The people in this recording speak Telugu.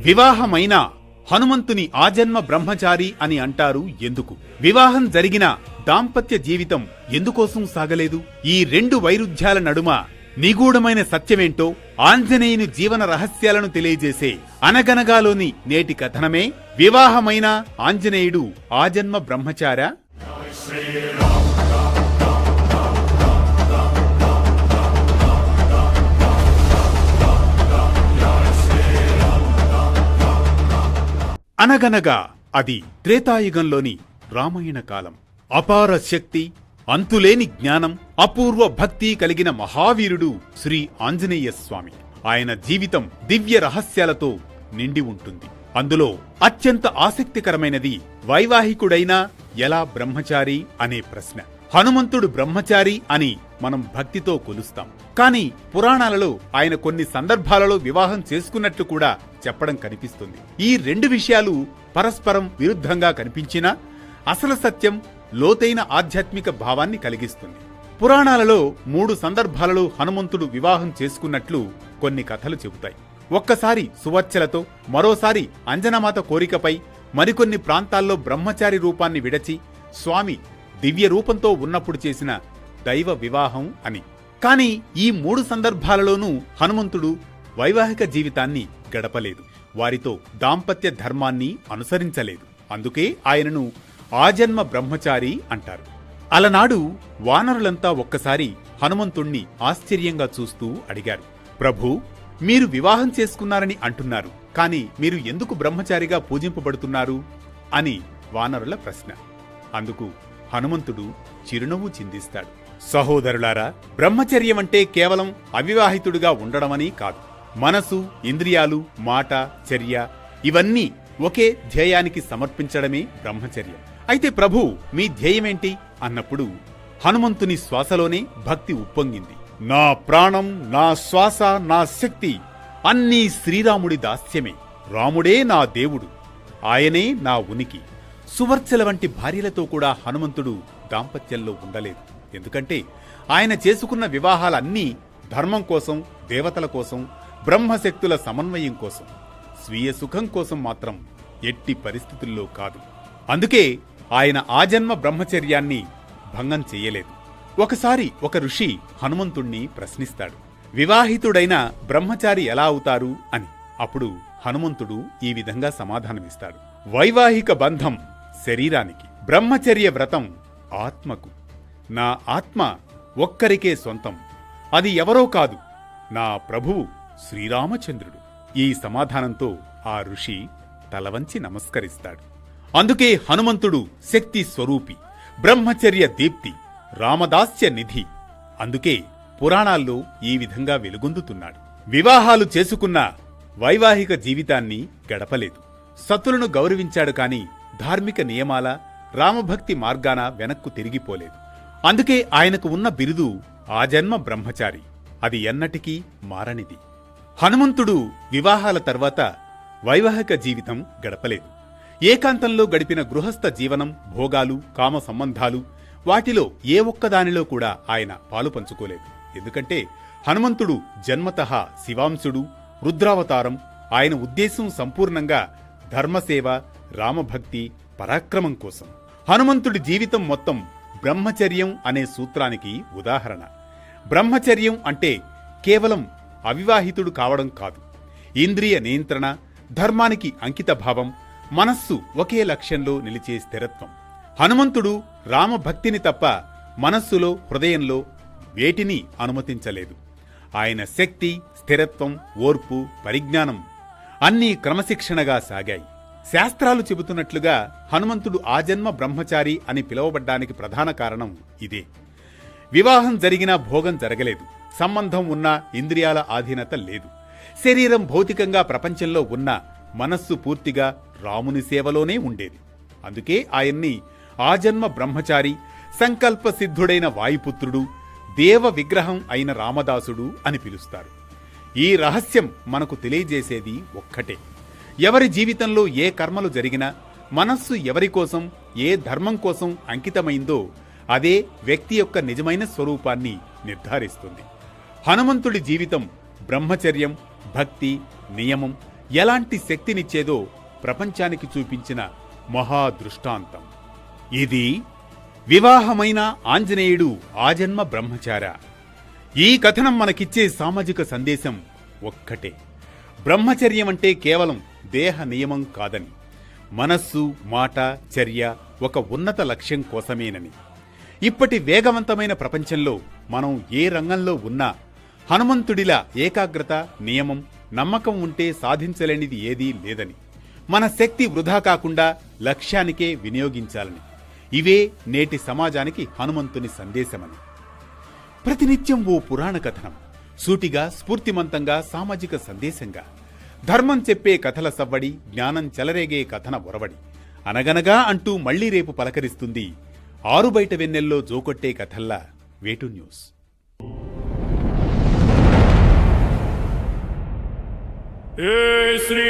వివాహమైన హనుమంతుని ఆజన్మ బ్రహ్మచారి అని అంటారు ఎందుకు? వివాహం జరిగిన దాంపత్య జీవితం ఎందుకోసం సాగలేదు? ఈ రెండు వైరుధ్యాల నడుమ నిగూఢమైన సత్యమేంటో ఆంజనేయుని జీవన రహస్యాలను తెలియజేసే అనగనగాలోని నేటి కథనమే వివాహమైన ఆంజనేయుడు ఆజన్మ బ్రహ్మచార. అనగనగా అది త్రేతాయుగంలోని రామాయణ కాలం. అపార శక్తి, అంతులేని జ్ఞానం, అపూర్వ భక్తి కలిగిన మహావీరుడు శ్రీ ఆంజనేయ స్వామి. ఆయన జీవితం దివ్య రహస్యాలతో నిండి ఉంటుంది. అందులో అత్యంత ఆసక్తికరమైనది వైవాహికుడైనా ఎలా బ్రహ్మచారి అనే ప్రశ్న. హనుమంతుడు బ్రహ్మచారి అని మనం భక్తితో కొలుస్తాం. కాని పురాణాలలో ఆయన కొన్ని సందర్భాలలో వివాహం చేసుకున్నట్లు కూడా చెప్పడం కనిపిస్తుంది. ఈ రెండు విషయాలు పరస్పరం విరుద్ధంగా కనిపించినా అసలు సత్యం లోతైన ఆధ్యాత్మిక భావాన్ని కలిగిస్తుంది. పురాణాలలో 3 సందర్భాలలో హనుమంతుడు వివాహం చేసుకున్నట్లు కొన్ని కథలు చెబుతాయి. ఒక్కసారి సువర్చలతో, మరోసారి అంజనమాత కోరికపై, మరికొన్ని ప్రాంతాల్లో బ్రహ్మచారి రూపాన్ని విడచి స్వామి దివ్య రూపంతో ఉన్నప్పుడు చేసిన దైవ వివాహం అని. కాని ఈ 3 సందర్భాలలోనూ హనుమంతుడు వైవాహిక జీవితాన్ని గడపలేదు. వారితో దాంపత్య ధర్మాన్ని అనుసరించలేదు. అందుకే ఆయనను ఆజన్మ బ్రహ్మచారి అంటారు. అలనాడు వానరులంతా ఒక్కసారి హనుమంతుణ్ణి ఆశ్చర్యంగా చూస్తూ అడిగారు, ప్రభూ, మీరు వివాహం చేసుకున్నారని అంటున్నారు, కాని మీరు ఎందుకు బ్రహ్మచారిగా పూజింపబడుతున్నారు అని వానరుల ప్రశ్న. అందుకు హనుమంతుడు చిరునవ్వు చిందిస్తాడు. సహోదరులారా, బ్రహ్మచర్యమంటే కేవలం అవివాహితుడిగా ఉండడమని కాదు. మనసు, ఇంద్రియాలు, మాట, చర్య ఇవన్నీ ఒకే ధ్యేయానికి సమర్పించడమే బ్రహ్మచర్యం. అయితే ప్రభూ, మీ ధ్యేయమేంటి అన్నప్పుడు హనుమంతుని శ్వాసలోనే భక్తి ఉప్పొంగింది. నా ప్రాణం, నా శ్వాస, నా శక్తి అన్నీ శ్రీరాముడి దాస్యమే. రాముడే నా దేవుడు, ఆయనే నా ఉనికి. సువర్చల వంటి భార్యలతో కూడా హనుమంతుడు దాంపత్యంలో ఉండలేదు. ఎందుకంటే ఆయన చేసుకున్న వివాహాలన్నీ ధర్మం కోసం, దేవతల కోసం, బ్రహ్మశక్తుల సమన్వయం కోసం. స్వీయ సుఖం కోసం మాత్రం ఎట్టి పరిస్థితుల్లో కాదు. అందుకే ఆయన ఆజన్మ బ్రహ్మచర్యాన్ని భంగం చెయ్యలేదు. ఒకసారి ఒక ఋషి హనుమంతుణ్ణి ప్రశ్నిస్తాడు, వివాహితుడైన బ్రహ్మచారి ఎలా అవుతారు అని. అప్పుడు హనుమంతుడు ఈ విధంగా సమాధానమిస్తాడు, వైవాహిక బంధం శరీరానికి, బ్రహ్మచర్య వ్రతం ఆత్మకు. నా ఆత్మ ఒక్కరికే సొంతం, అది ఎవరో కాదు, నా ప్రభువు శ్రీరామచంద్రుడు. ఈ సమాధానంతో ఆ ఋషి తలవంచి నమస్కరిస్తాడు. అందుకే హనుమంతుడు శక్తి స్వరూపి, బ్రహ్మచర్య దీప్తి, రామదాస్య నిధి. అందుకే పురాణాల్లో ఈ విధంగా వెలుగొందుతున్నాడు. వివాహాలు చేసుకున్న వైవాహిక జీవితాన్ని గడపలేదు. సతులను గౌరవించాడు కాని ధార్మిక నియమాల, రామభక్తి మార్గాన వెనక్కు తిరిగిపోలేదు. అందుకే ఆయనకు ఉన్న బిరుదు ఆజన్మ బ్రహ్మచారి. అది ఎన్నటికీ మారనిది. హనుమంతుడు వివాహాల తర్వాత వైవాహిక జీవితం గడపలేదు. ఏకాంతంలో గడిపిన గృహస్థ జీవనం, భోగాలు, కామ సంబంధాలు, వాటిలో ఏ ఒక్కదానిలో కూడా ఆయన పాలు పంచుకోలేదు. ఎందుకంటే హనుమంతుడు జన్మతః శివాంశుడు, రుద్రావతారం. ఆయన ఉద్దేశం సంపూర్ణంగా ధర్మసేవ, రామభక్తి, పరాక్రమం కోసం. హనుమంతుడి జీవితం మొత్తం బ్రహ్మచర్యం అనే సూత్రానికి ఉదాహరణ. బ్రహ్మచర్యం అంటే కేవలం అవివాహితుడు కావడం కాదు. ఇంద్రియ నియంత్రణ, ధర్మానికి అంకితభావం, మనస్సు ఒకే లక్ష్యంలో నిలిచే స్థిరత్వం. హనుమంతుడు రామభక్తిని తప్ప మనస్సులో, హృదయంలో వేటిని అనుమతించలేదు. ఆయన శక్తి, స్థిరత్వం, ఓర్పు, పరిజ్ఞానం అన్నీ క్రమశిక్షణగా సాగాయి. శాస్త్రాలు చెబుతున్నట్లుగా హనుమంతుడు ఆజన్మ బ్రహ్మచారి అని పిలువబడ్డానికి ప్రధాన కారణం ఇదే. వివాహం జరిగినా భోగం జరగలేదు, సంబంధం ఉన్నా ఇంద్రియాల ఆధీనత లేదు. శరీరం భౌతికంగా ప్రపంచంలో ఉన్న మనస్సు పూర్తిగా రాముని సేవలోనే ఉండేది. అందుకే ఆయన్ని ఆజన్మ బ్రహ్మచారి, సంకల్ప సిద్ధుడైన వాయుపుత్రుడు, దేవ విగ్రహం అయిన రామదాసుడు అని పిలుస్తారు. ఈ రహస్యం మనకు తెలియజేసేది ఒక్కటే, ఎవరి జీవితంలో ఏ కర్మలు జరిగినా మనస్సు ఎవరి కోసం, ఏ ధర్మం కోసం అంకితమైందో అదే వ్యక్తి యొక్క నిజమైన స్వరూపాన్ని నిర్ధారిస్తుంది. హనుమంతుడి జీవితం బ్రహ్మచర్యం, భక్తి, నియమం, ఎలాంటి శక్తినిచ్చేదో ప్రపంచానికి చూపించిన మహాదృష్టాంతం. ఇది వివాహమైన ఆంజనేయుడు ఆజన్మ బ్రహ్మచార. ఈ కథనం మనకిచ్చే సామాజిక సందేశం ఒక్కటే: బ్రహ్మచర్యం అంటే కేవలం దేహ నియమం కాదని, మనస్సు, మాట, చర్య ఒక ఉన్నత లక్ష్యం కోసమేనని. ఇప్పటి వేగవంతమైన ప్రపంచంలో మనం ఏ రంగంలో ఉన్నా హనుమంతుడిలా ఏకాగ్రత, నియమం, నమ్మకం ఉంటే సాధించలేనిది ఏదీ లేదని, మన శక్తి వృధా కాకుండా లక్ష్యానికే వినియోగించాలని. ఇవే నేటి సమాజానికి హనుమంతుని సందేశమని. ప్రతినిత్యం ఓ పురాణ కథనం, సూటిగా, స్ఫూర్తిమంతంగా, సామాజిక సందేశంగా, ధర్మం చెప్పే కథల సవ్వడి, జ్ఞానం చెలరేగే కథన ఒరవడి. అనగనగా అంటూ మళ్లీ రేపు పలకరిస్తుంది ఆరుబయట వెన్నెల్లో జోకొట్టే కథల్లా వేటు న్యూస్. శ్రీ